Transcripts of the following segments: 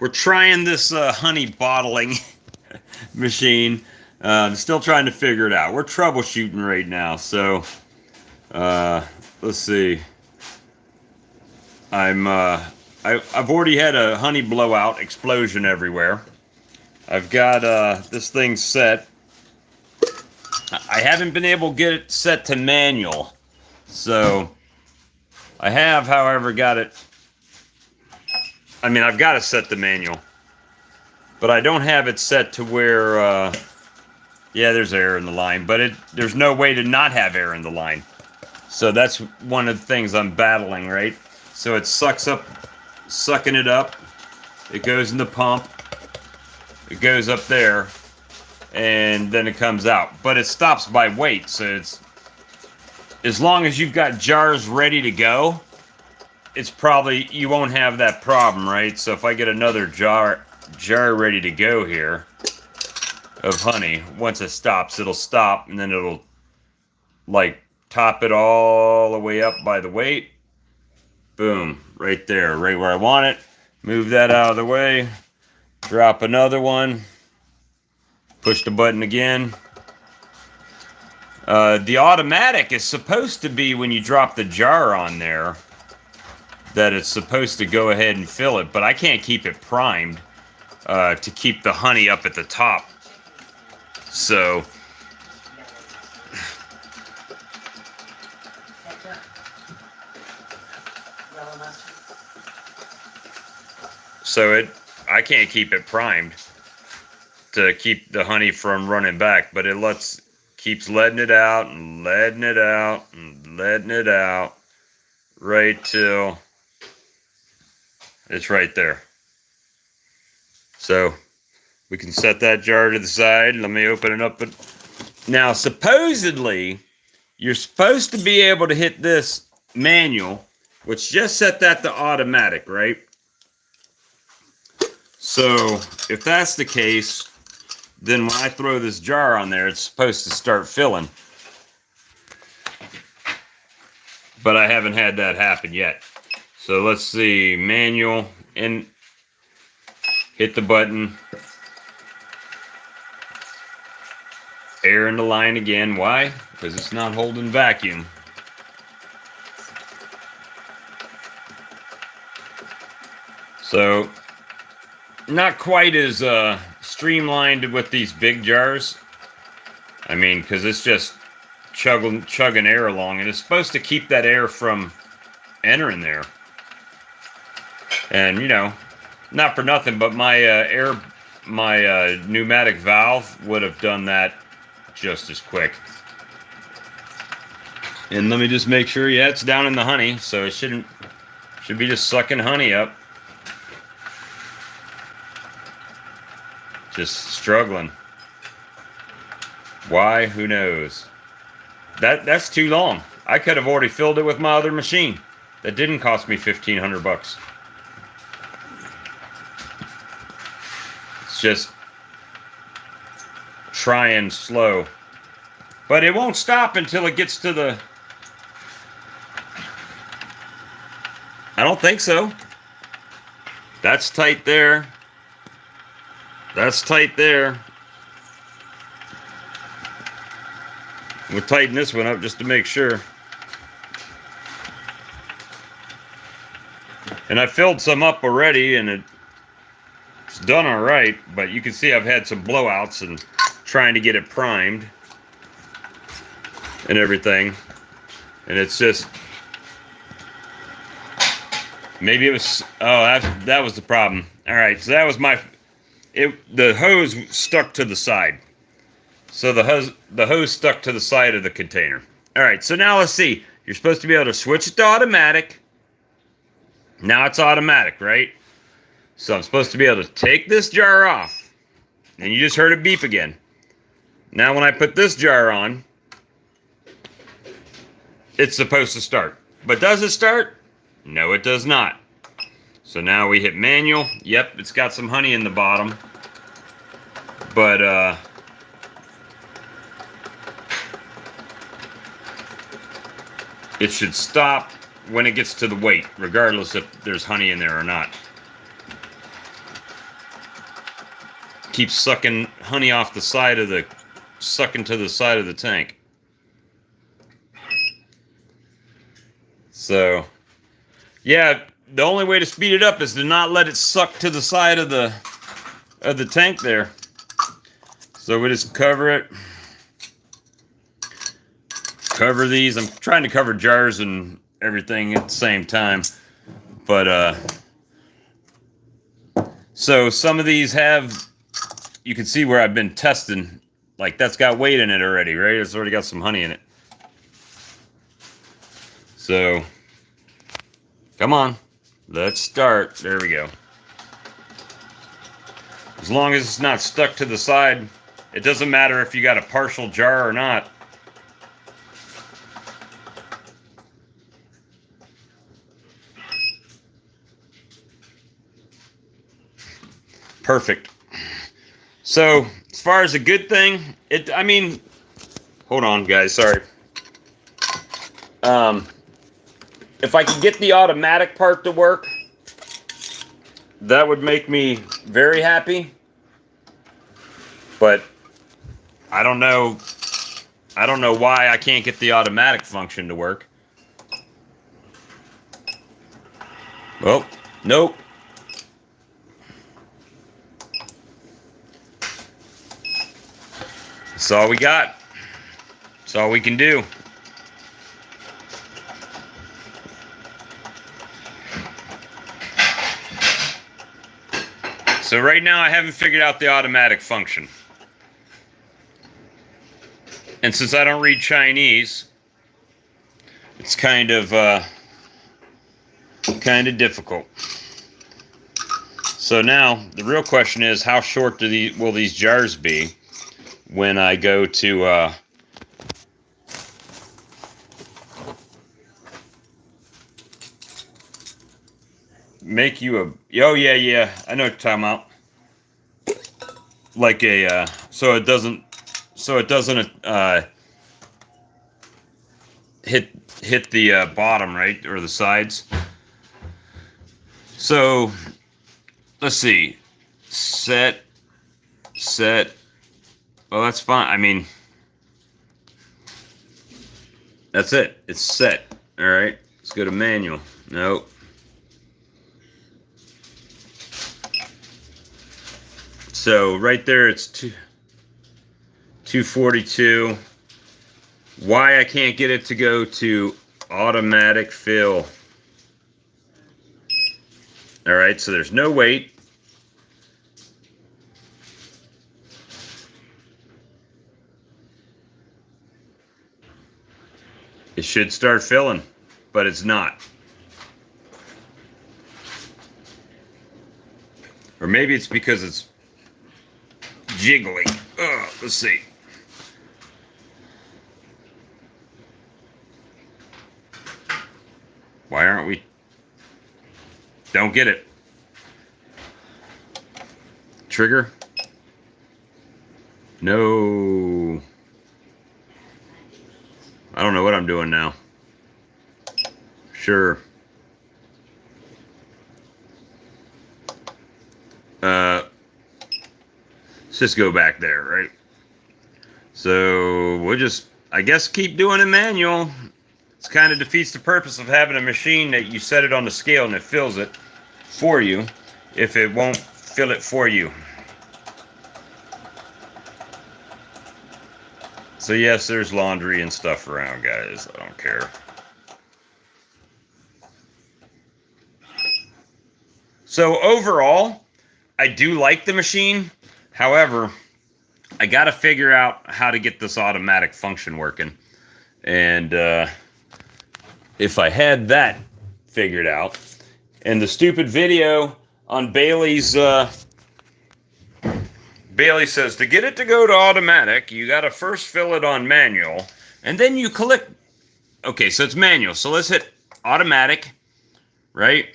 we're trying this honey bottling machine. Still trying to figure it out. We're troubleshooting right now. So let's see. I've already had a honey blowout explosion everywhere. I've got this thing set. I haven't been able to get it set to manual. So I have, however, got it. I mean, I've got it set to manual. But I don't have it set to where, yeah, there's air in the line. But there's no way to not have air in the line. So that's one of the things I'm battling, right? So it sucking it up. It goes in the pump. It goes up there. And then it comes out. But it stops by weight. So it's, as long as you've got jars ready to go, it's probably, you won't have that problem, right? So if I get another jar ready to go here of honey, once it stops, it'll stop, and then it'll like top it all the way up by the weight. Boom, right there, right where I want it. Move that out of the way, drop another one, push the button again. The automatic is supposed to be, when you drop the jar on there, that it's supposed to go ahead and fill it, but I can't keep it primed to keep the honey up at the top. So I can't keep it primed to keep the honey from running back, but it keeps letting it out and letting it out and letting it out right till it's right there. So we can set that jar to the side. Let me open it up. Now, supposedly, you're supposed to be able to hit this manual, which just set that to automatic, right? So if that's the case, then when I throw this jar on there, it's supposed to start filling. But I haven't had that happen yet. So let's see, manual, and hit the button. Air in the line again. Why? Because it's not holding vacuum. So, not quite as streamlined with these big jars. I mean, because it's just chugging air along, and it's supposed to keep that air from entering there. And, you know, not for nothing, but my pneumatic valve would have done that just as quick. And let me just make sure, yeah, it's down in the honey, so it should be just sucking honey up. Just struggling. Why? Who knows? That's too long. I could have already filled it with my other machine. That didn't cost me $1,500. It's just trying slow. But it won't stop until it gets to the... I don't think so. That's tight there. That's tight there. We'll tighten this one up just to make sure. And I filled some up already, and it's done all right, but you can see I've had some blowouts and trying to get it primed and everything. And it's just, maybe it was, oh, that was the problem. All right, so that was the hose stuck to the side. So the hose stuck to the side of the container. All right, so now let's see. You're supposed to be able to switch it to automatic. Now it's automatic, right? So I'm supposed to be able to take this jar off. And you just heard it beep again. Now when I put this jar on, it's supposed to start. But does it start? No, it does not. So now we hit manual. Yep, it's got some honey in the bottom. But, it should stop when it gets to the weight, regardless if there's honey in there or not. keeps sucking honey off the side of the, sucking to the side of the tank. So, yeah, the only way to speed it up is to not let it suck to the side of the tank there. So we just cover it. Cover these. I'm trying to cover jars and everything at the same time. But so some of these have, you can see where I've been testing, like that's got weight in it already, right? It's already got some honey in it. So come on, let's start. There we go. As long as it's not stuck to the side, it doesn't matter if you got a partial jar or not. Perfect. So, as far as a good thing, I mean, hold on, guys, sorry. If I could get the automatic part to work, that would make me very happy. But I don't know why I can't get the automatic function to work. Well, nope. That's all we got. That's all we can do. So right now I haven't figured out the automatic function. And since I don't read Chinese, it's kind of difficult. So now the real question is, how short will these jars be when I go to make you a, oh yeah, I know what you're talking about. Like a so it doesn't hit the bottom, right, or the sides. So let's see, set. Well, that's fine. I mean, that's it. It's set. All right. Let's go to manual. Nope. So right there, it's 242. Why I can't get it to go to automatic fill. All right. So there's no weight. It should start filling, but it's not. Or maybe it's because it's jiggly. Let's see. Why aren't we? Don't get it. Trigger? No. I don't know what I'm doing now. Sure. Let's just go back there, right? So we'll just, I guess, keep doing it manual. It kind of defeats the purpose of having a machine that you set it on the scale and it fills it for you if it won't fill it for you. So yes, there's laundry and stuff around, guys. I don't care. So overall, I do like the machine. However, I got to figure out how to get this automatic function working. And if I had that figured out, and the stupid video on Bailey's... Bailey says, to get it to go to automatic, you got to first fill it on manual, and then you click. Okay, so it's manual. So let's hit automatic, right?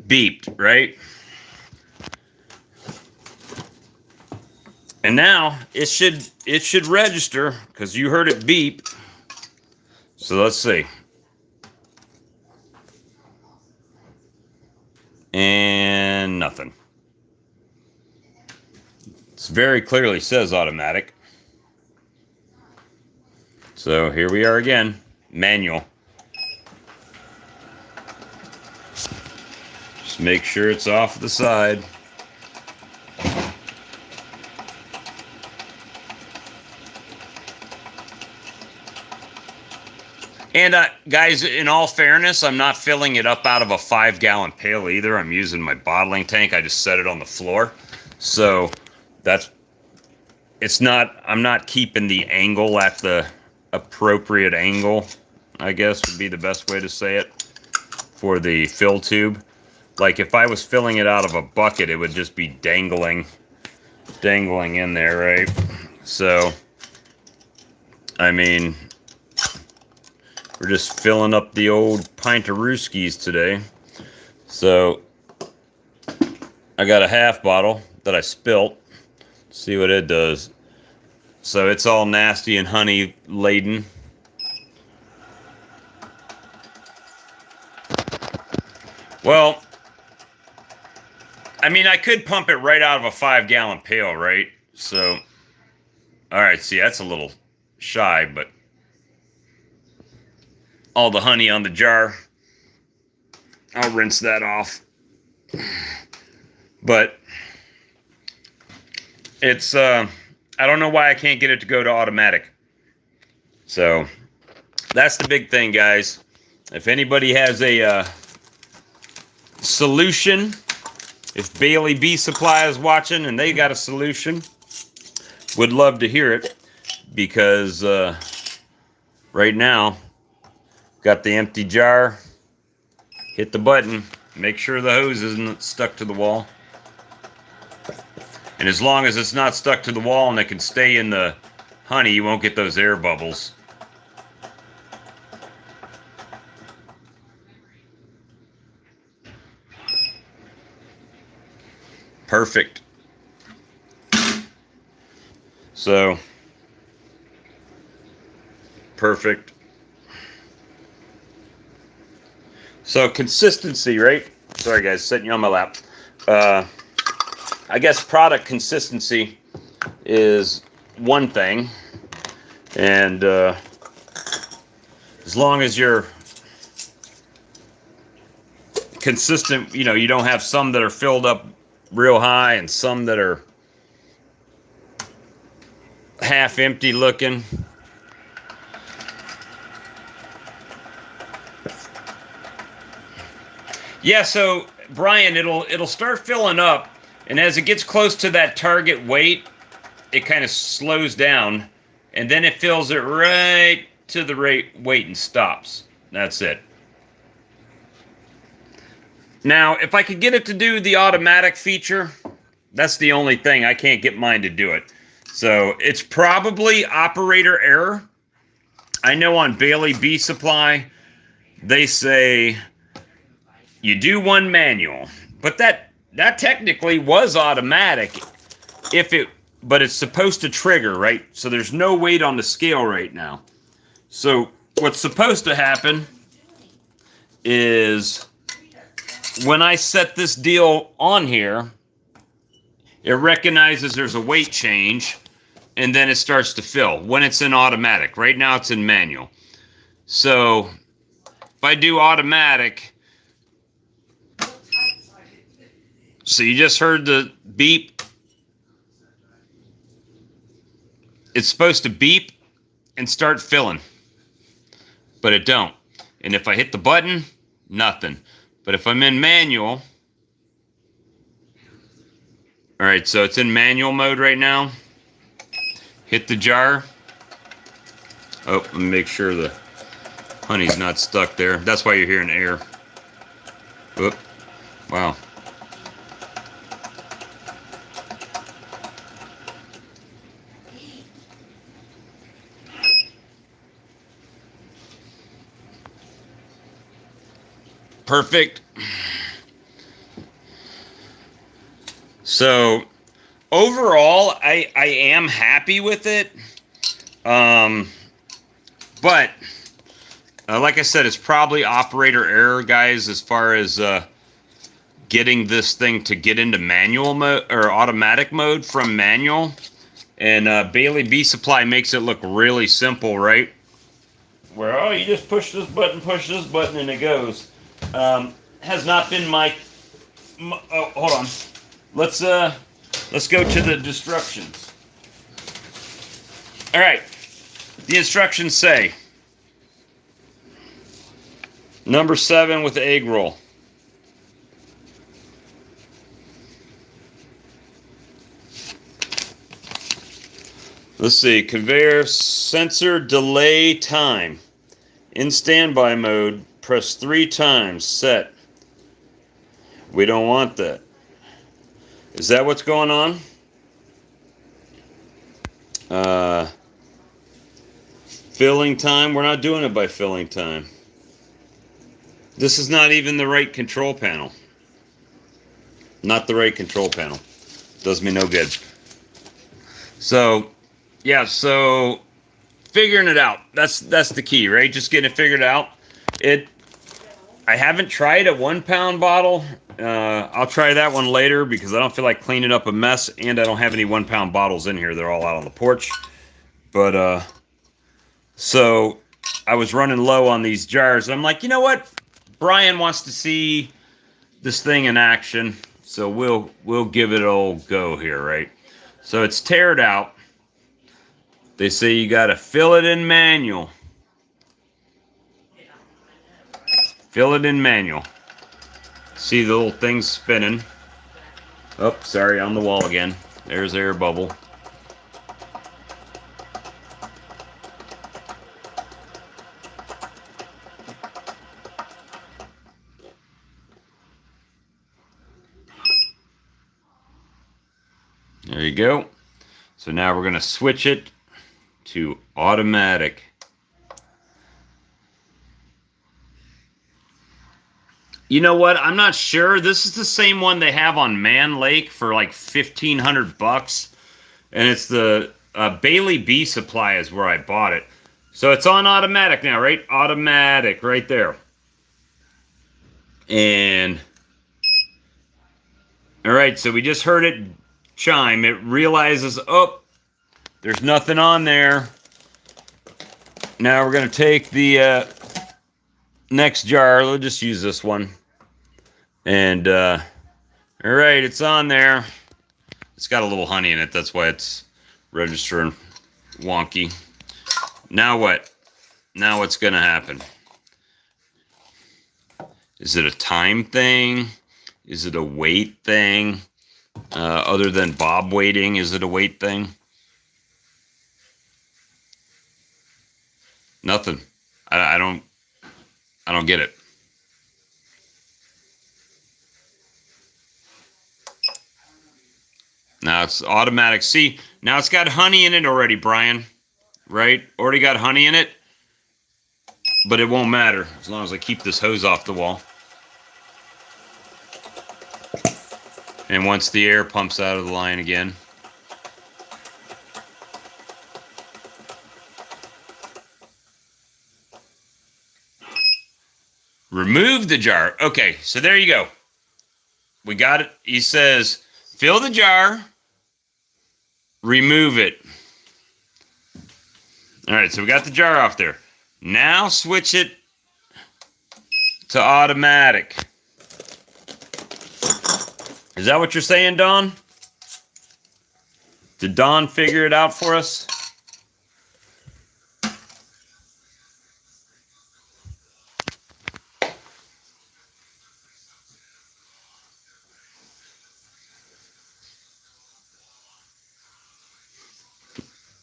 Beeped, right? And now it should register because you heard it beep. So let's see. And nothing. very clearly says automatic. So here we are again, manual. Just make sure it's off the side. And guys, in all fairness, I'm not filling it up out of a 5-gallon pail either. I'm using my bottling tank. I just set it on the floor. So I'm not keeping the angle at the appropriate angle, I guess would be the best way to say it, for the fill tube. Like if I was filling it out of a bucket, it would just be dangling in there, right? So, I mean, we're just filling up the old pint of Rooskies today. So, I got a half bottle that I spilt. See what it does. So it's all nasty and honey laden. Well, I mean, I could pump it right out of a 5-gallon pail, right? So, all right, see, that's a little shy, but all the honey on the jar, I'll rinse that off. But it's, I don't know why I can't get it to go to automatic. So that's the big thing, guys. If anybody has a solution, if Bailey Bee Supply is watching and they got a solution, would love to hear it, because right now, got the empty jar, hit the button, make sure the hose isn't stuck to the wall. And as long as it's not stuck to the wall and it can stay in the honey, you won't get those air bubbles. Perfect. So, perfect. So consistency, right? Sorry guys, sitting you on my lap. I guess product consistency is one thing, and as long as you're consistent, you know, you don't have some that are filled up real high and some that are half empty looking. Yeah, so Brian, it'll start filling up, and as it gets close to that target weight, it kind of slows down, and then it fills it right to the weight and stops. That's it. Now, if I could get it to do the automatic feature, that's the only thing. I can't get mine to do it. So it's probably operator error. I know on Bailey Bee Supply, they say you do one manual, but that technically was automatic but it's supposed to trigger, right? So there's no weight on the scale right now. So what's supposed to happen is when I set this deal on here, it recognizes there's a weight change, and then it starts to fill when it's in automatic. Right now it's in manual. So if I do automatic, so you just heard the beep. It's supposed to beep and start filling, but it don't. And if I hit the button, nothing. But if I'm in manual, all right, so it's in manual mode right now. Hit the jar. Oh, let me make sure the honey's not stuck there. That's why you're hearing air. Oop. Wow. Perfect. So overall, I am happy with it. But like I said, it's probably operator error, guys, as far as getting this thing to get into manual mode or automatic mode from manual. And Bailey Bee Supply makes it look really simple, right? Where, oh, you just push this button, and it goes. Has not been my oh, hold on. Let's go to the instructions. All right. The instructions say number 7 with the egg roll. Let's see, conveyor sensor delay time. In standby mode, press 3 times, set. We don't want that. Is that what's going on? Filling time, we're not doing it by filling time. This is not even the right control panel. Not the right control panel. Does me no good. So, yeah, so figuring it out. That's the key, right? Just getting it figured out. I haven't tried a 1 pound bottle. I'll try that one later because I don't feel like cleaning up a mess, and I don't have any 1 pound bottles in here. They're all out on the porch. But so I was running low on these jars. I'm like, you know what? Brian wants to see this thing in action, so we'll give it an old go here, right? So it's teared out. They say you got to fill it in manual. Fill it in manual. See the little thing spinning. Oh, sorry, on the wall again. There's air bubble. There you go. So now we're going to switch it to automatic. You know what? I'm not sure. This is the same one they have on Man Lake for like $1,500, and it's the Bailey Bee Supply is where I bought it. So it's on automatic now, right? Automatic, right there. And all right, so we just heard it chime. It realizes, oh, there's nothing on there. Now we're going to take the next jar. Let's just use this one. And, all right, it's on there. It's got a little honey in it. That's why it's registering wonky. Now what? Now what's going to happen? Is it a time thing? Is it a weight thing? Other than Bob waiting, is it a weight thing? Nothing. I don't get it. Now it's automatic. See, now it's got honey in it already, Brian. Right? Already got honey in it. But it won't matter as long as I keep this hose off the wall. And once the air pumps out of the line again. Remove the jar. Okay, so there you go. We got it. He says, fill the jar, remove it. All right, so we got the jar off there. Now switch it to automatic. Is that what you're saying, Dawn? Did Dawn figure it out for us?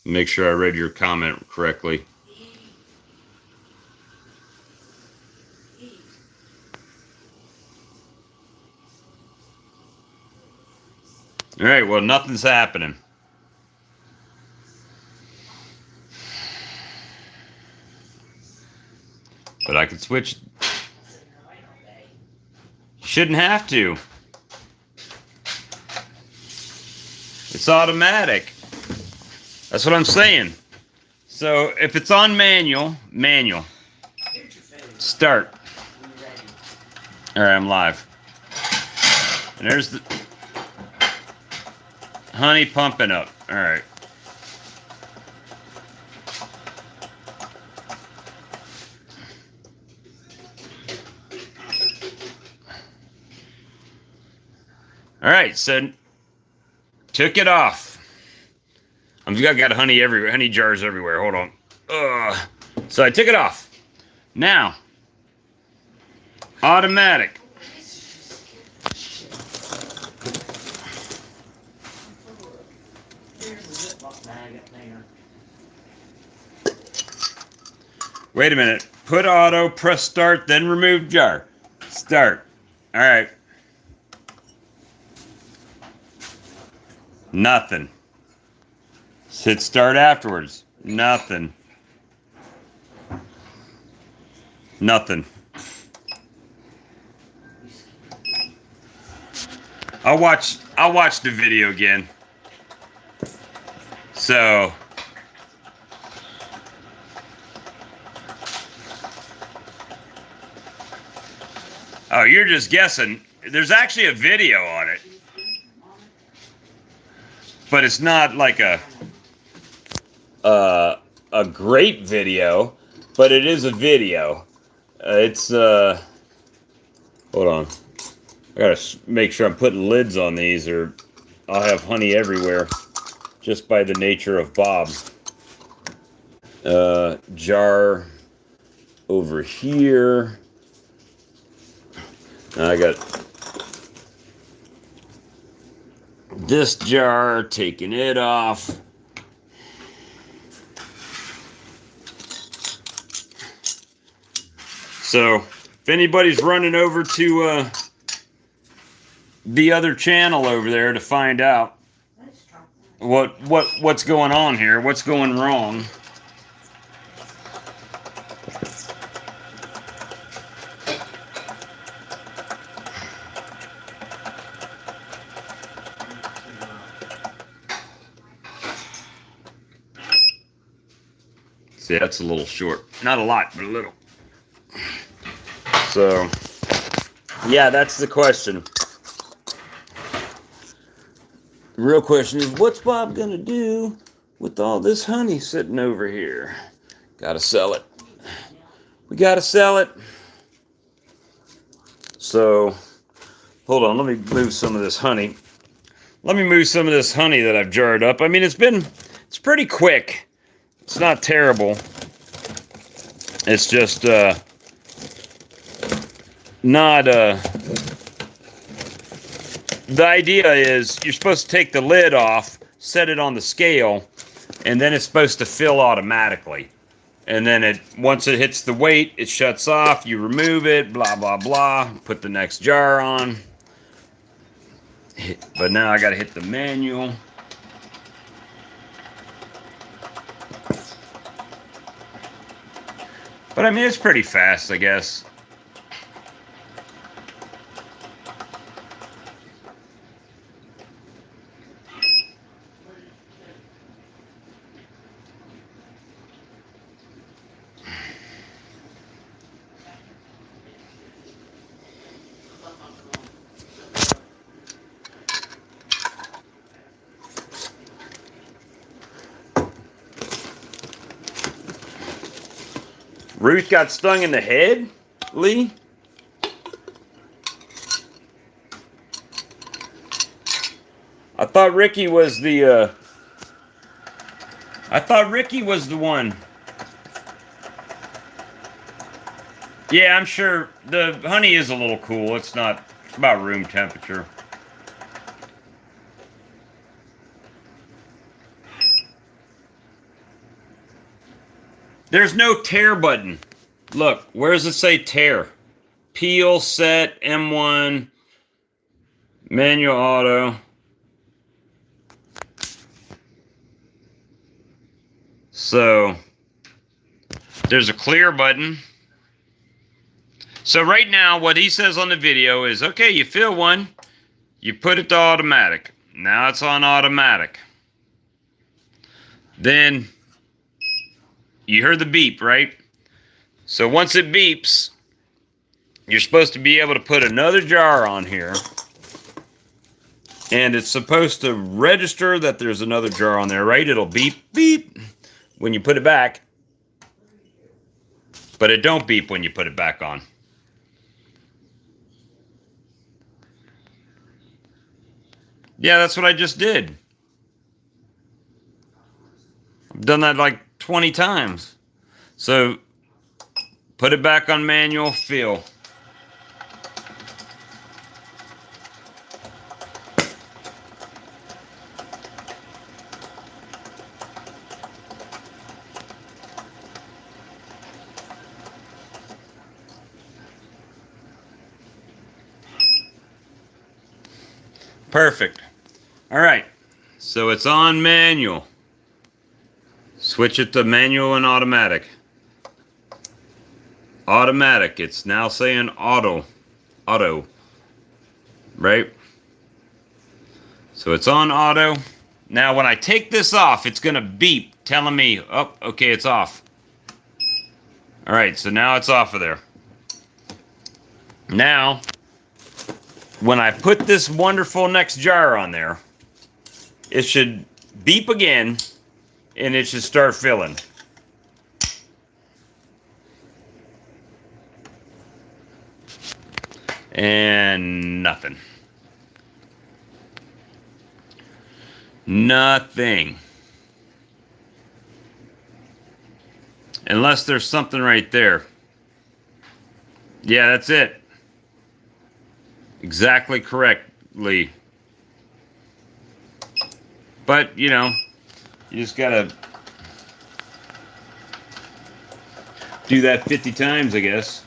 Make sure I read your comment correctly. All right, well, nothing's happening. But I can switch. Shouldn't have to. It's automatic. That's what I'm saying. So if it's on manual, start. All right, I'm live. And there's the honey pumping up. All right. All right, so took it off. I've got honey everywhere, honey jars everywhere. Hold on. So I took it off. Now, automatic. Wait a minute. Put auto, press start, then remove jar. Start. All right. Nothing. Hit start afterwards. Nothing. Nothing. I'll watch the video again. So oh, you're just guessing. There's actually a video on it. But it's not like a great video, but it is a video. It's hold on. I gotta make sure I'm putting lids on these, or I'll have honey everywhere, just by the nature of Bob. Jar over here. I got this jar, taking it off. So if anybody's running over to the other channel over there to find out what's going on here, what's going wrong, see, that's a little short. Not a lot, but a little. So, yeah, that's the question. The real question is, what's Bob going to do with all this honey sitting over here? Got to sell it. We got to sell it. So, hold on. Let me move some of this honey. Let me move some of this honey that I've jarred up. I mean, it's pretty quick. It's not terrible. It's just, not the idea is you're supposed to take the lid off, set it on the scale, and then it's supposed to fill automatically. And then once it hits the weight, it shuts off, you remove it, blah blah blah, put the next jar on. But now I got to hit the manual. But I mean, it's pretty fast, I guess. Ruth got stung in the head, Lee? I thought Ricky was the one. Yeah, I'm sure the honey is a little cool. It's about room temperature. There's no tear button. Look, where does it say tear? Peel, set, M1, manual auto. So, there's a clear button. So right now, what he says on the video is, okay, you fill one, you put it to automatic. Now it's on automatic. Then, you heard the beep, right? So once it beeps, you're supposed to be able to put another jar on here. And it's supposed to register that there's another jar on there, right? It'll beep, beep when you put it back. But it don't beep when you put it back on. Yeah, that's what I just did. I've done that like 20 times. So put it back on manual, fill. Perfect. All right. So it's on manual. Switch it to manual and automatic. Automatic. It's now saying auto. Auto. Right? So it's on auto. Now when I take this off, it's going to beep telling me, oh, okay, it's off. All right, so now it's off of there. Now, when I put this wonderful next jar on there, it should beep again, and it should start filling. And nothing. Nothing. Unless there's something right there. Yeah, that's it. Exactly correctly. But, you know, you just gotta do that 50 times, I guess.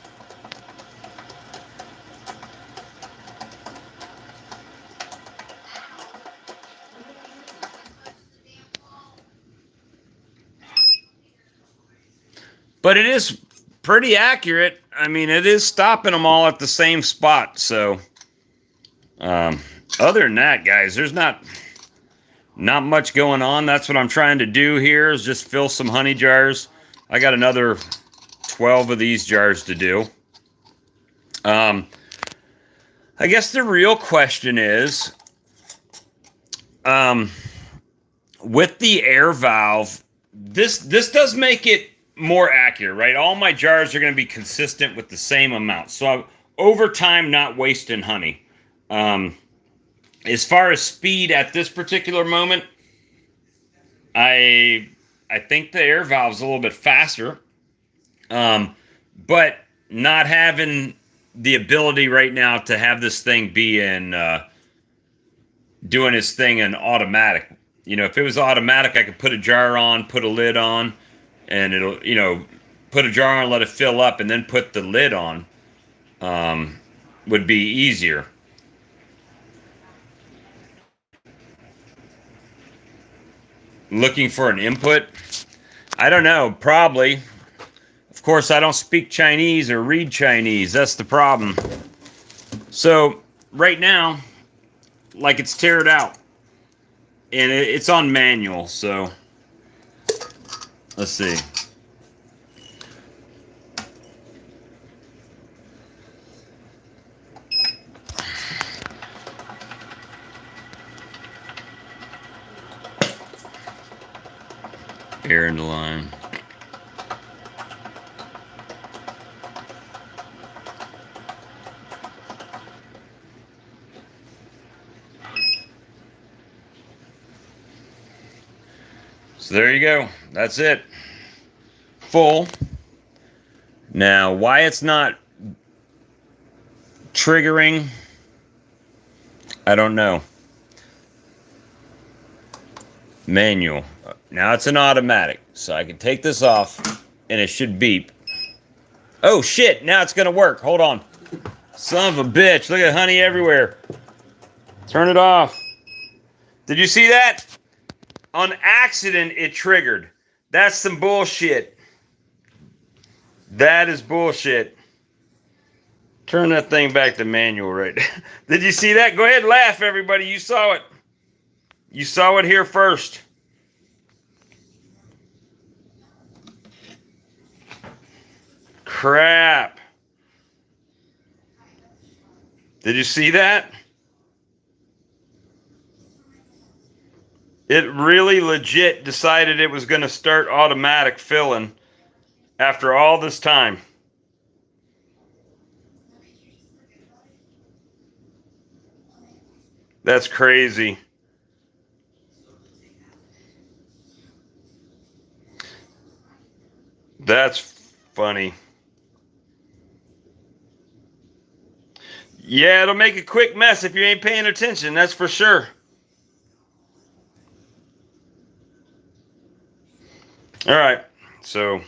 But it is pretty accurate. I mean, it is stopping them all at the same spot. So, other than that, guys, there's not much going on. That's what I'm trying to do here is just fill some honey jars. I got another 12 of these jars to do. I guess the real question is, with the air valve, this does make it more accurate, right? All my jars are going to be consistent with the same amount. So over time, not wasting honey. As far as speed at this particular moment, I think the air valve's a little bit faster. But not having the ability right now to have this thing be in doing its thing in automatic. You know, if it was automatic, I could put a jar on, put a lid on, and it'll, you know, put a jar on, let it fill up, and then put the lid on. Would be easier. Looking for an input? I don't know, probably. Of course, I don't speak Chinese or read Chinese. That's the problem. So, right now, like it's teared out. And it's on manual, so let's see. Air in the line. So there you go. That's it. Full. Now, why it's not triggering, I don't know. Manual. Now it's an automatic. So I can take this off and it should beep. Oh shit, now it's gonna work. Hold on. Son of a bitch. Look at honey everywhere. Turn it off. Did you see that? On accident, it triggered. That's some bullshit. That is bullshit. Turn that thing back to manual right. Did you see that? Go ahead and laugh, everybody. You saw it. You saw it here first. Crap. Did you see that? It really legit decided it was going to start automatic filling after all this time. That's crazy. That's funny. Yeah, it'll make a quick mess if you ain't paying attention, that's for sure. All right, so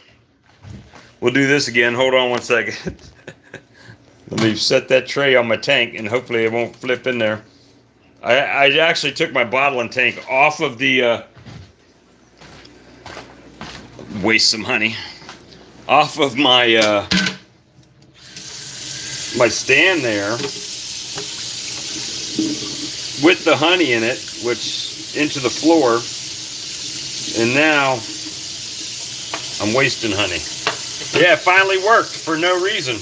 we'll do this again. Hold on one second. Let me set that tray on my tank, and hopefully it won't flip in there. I actually took my bottle and tank off of the waste some honey off of my my stand there with the honey in it, which into the floor, and now I'm wasting honey. Yeah, it finally worked for no reason.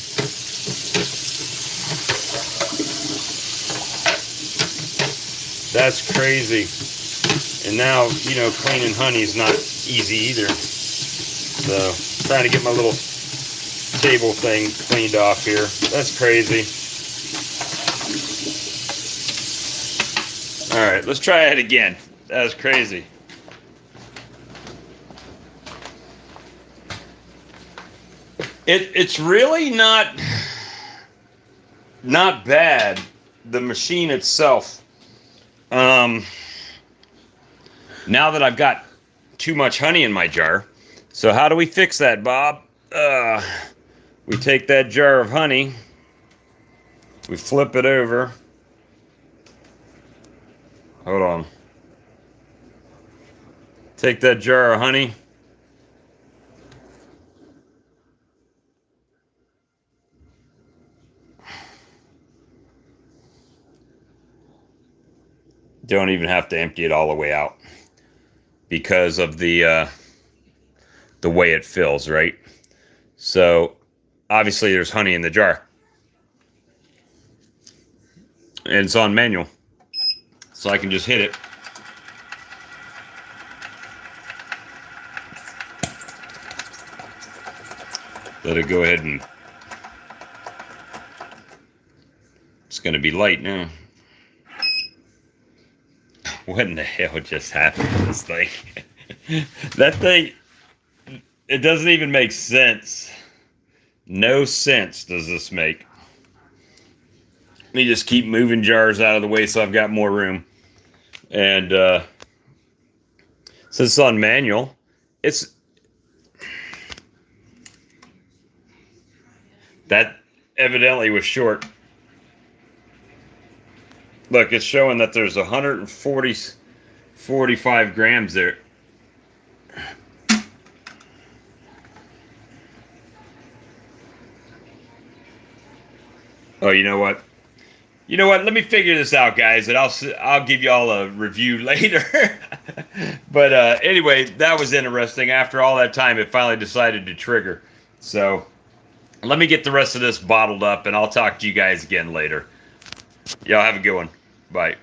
That's crazy. And now, you know, cleaning honey is not easy either. So, trying to get my little table thing cleaned off here. That's crazy. All right, let's try it again. That was crazy. It's really not bad, the machine itself. Now that I've got too much honey in my jar, so how do we fix that, Bob? We take that jar of honey, we flip it over. Hold on. Take that jar of honey. Don't even have to empty it all the way out because of the way it fills, right? So obviously there's honey in the jar, and it's on manual, so I can just hit it. Let it go ahead, and it's going to be light now. What in the hell just happened to this thing? That thing, it doesn't even make sense. No sense does this make. Let me just keep moving jars out of the way so I've got more room. And since it's on manual, that evidently was short. Look, it's showing that there's 45 grams there. Oh, you know what? You know what? Let me figure this out, guys, and I'll give y'all a review later. But anyway, that was interesting. After all that time, it finally decided to trigger. So let me get the rest of this bottled up, and I'll talk to you guys again later. Y'all have a good one. Bye.